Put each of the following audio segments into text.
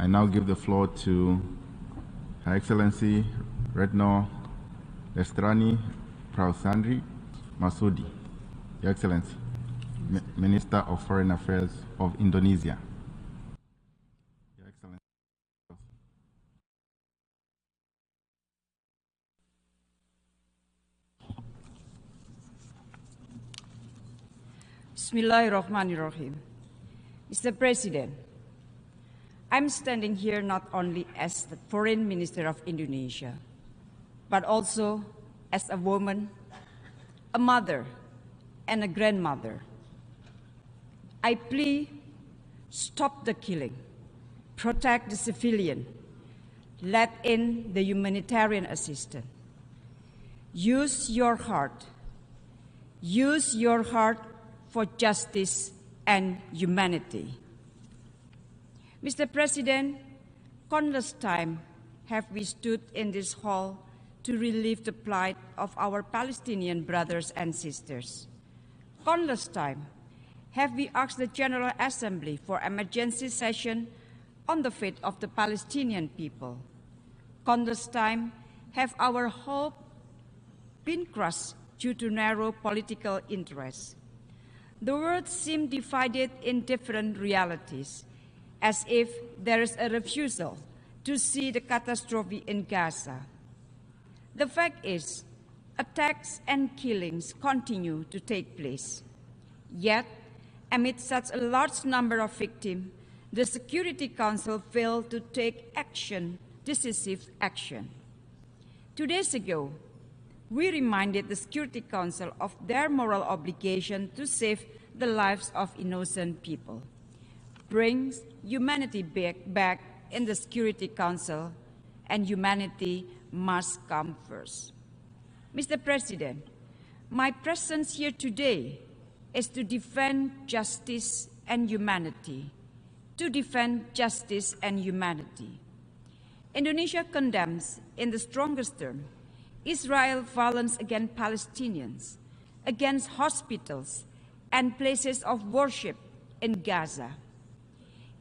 I now give the floor to Her Excellency Retno Lestrani Prausandri Masudi, Your Excellency, Minister of Foreign Affairs of Indonesia. Your Excellency. Bismillahirrahmanirrahim. Mr. President, I'm standing here not only as the Foreign Minister of Indonesia, but also as a woman, a mother, and a grandmother. I plea, stop the killing, protect the civilian, let in the humanitarian assistance. Use your heart for justice and humanity. Mr. President, countless times have we stood in this hall to relieve the plight of our Palestinian brothers and sisters. Countless times have we asked the General Assembly for emergency session on the fate of the Palestinian people. Countless times have our hope been crushed due to narrow political interests. The world seems divided in different realities, as if there is a refusal to see the catastrophe in Gaza. The fact is, attacks and killings continue to take place. Yet, amid such a large number of victims, the Security Council failed to take decisive action. 2 days ago, we reminded the Security Council of their moral obligation to save the lives of innocent people. Brings humanity back in the Security Council, and humanity must come first. Mr. President, my presence here today is to defend justice and humanity. To defend justice and humanity. Indonesia condemns, in the strongest terms, Israel's violence against Palestinians, against hospitals and places of worship in Gaza.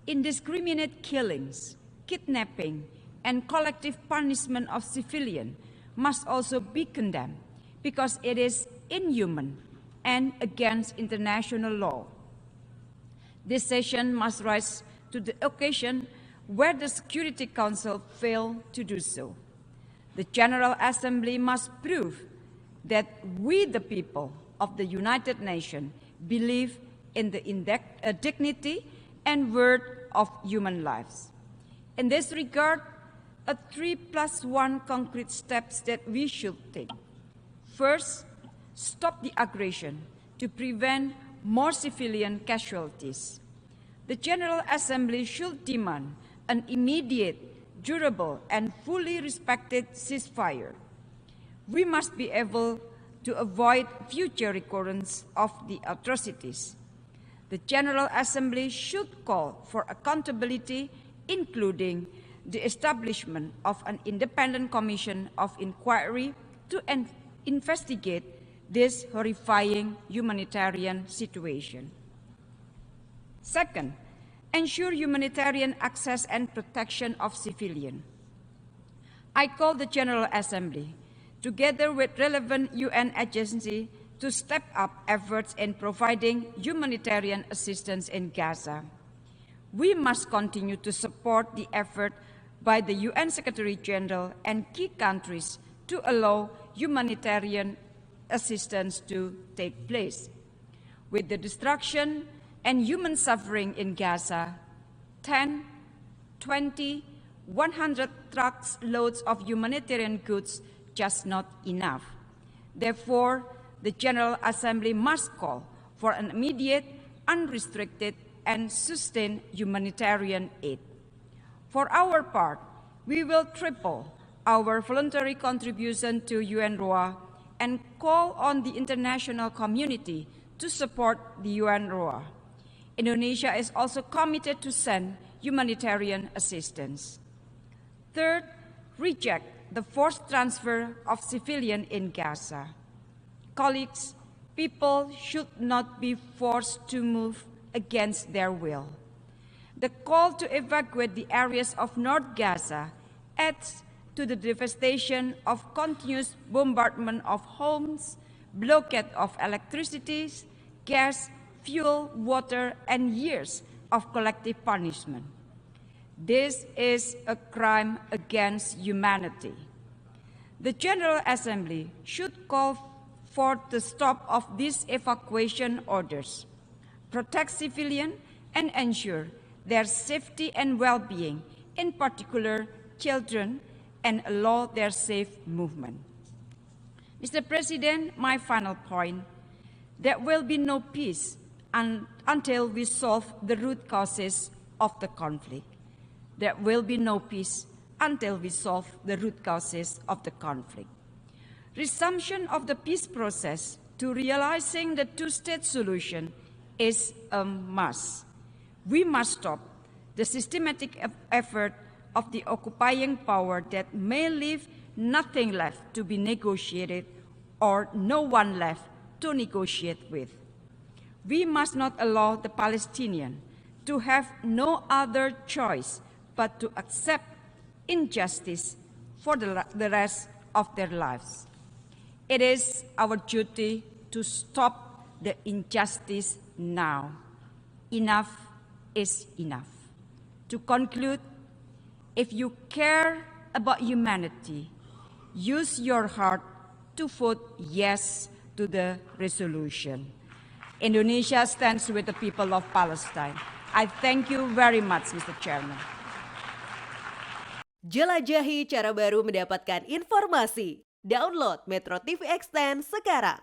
Indiscriminate killings, kidnapping, and collective punishment of civilians must also be condemned because it is inhuman and against international law. This session must rise to the occasion where the Security Council failed to do so. The General Assembly must prove that we, the people of the United Nations, believe in the dignity and worth of human lives. In this regard, 3+1 concrete steps that we should take. First, stop the aggression to prevent more civilian casualties. The General Assembly should demand an immediate, durable, and fully respected ceasefire. We must be able to avoid future recurrence of the atrocities. The General Assembly should call for accountability, including the establishment of an independent commission of inquiry to investigate this horrifying humanitarian situation. Second, ensure humanitarian access and protection of civilians. I call the General Assembly, together with relevant UN agencies, to step up efforts in providing humanitarian assistance in Gaza. We must continue to support the effort by the UN Secretary General and key countries to allow humanitarian assistance to take place. With the destruction and human suffering in Gaza, 10, 20, 100 trucks loads of humanitarian goods just not enough. Therefore, the General Assembly must call for an immediate, unrestricted, and sustained humanitarian aid. For our part, we will triple our voluntary contribution to UNRWA and call on the international community to support the UNRWA. Indonesia is also committed to send humanitarian assistance. Third, reject the forced transfer of civilians in Gaza. Colleagues, people should not be forced to move against their will. The call to evacuate the areas of North Gaza adds to the devastation of continuous bombardment of homes, blockade of electricity, gas, fuel, water, and years of collective punishment. This is a crime against humanity. The General Assembly should call for the stop of these evacuation orders, protect civilians, and ensure their safety and well-being, in particular children, and allow their safe movement. Mr. President, my final point, there will be no peace until we solve the root causes of the conflict. There will be no peace until we solve the root causes of the conflict. Resumption of the peace process to realizing the two-state solution is a must. We must stop the systematic effort of the occupying power that may leave nothing left to be negotiated or no one left to negotiate with. We must not allow the Palestinians to have no other choice but to accept injustice for the rest of their lives. It is our duty to stop the injustice now. Enough is enough. To conclude, if you care about humanity, use your heart to vote yes to the resolution. Indonesia stands with the people of Palestine. I thank you very much, Mr. Chairman. Jelajahi cara baru mendapatkan informasi. Download MetroTV Extend sekarang.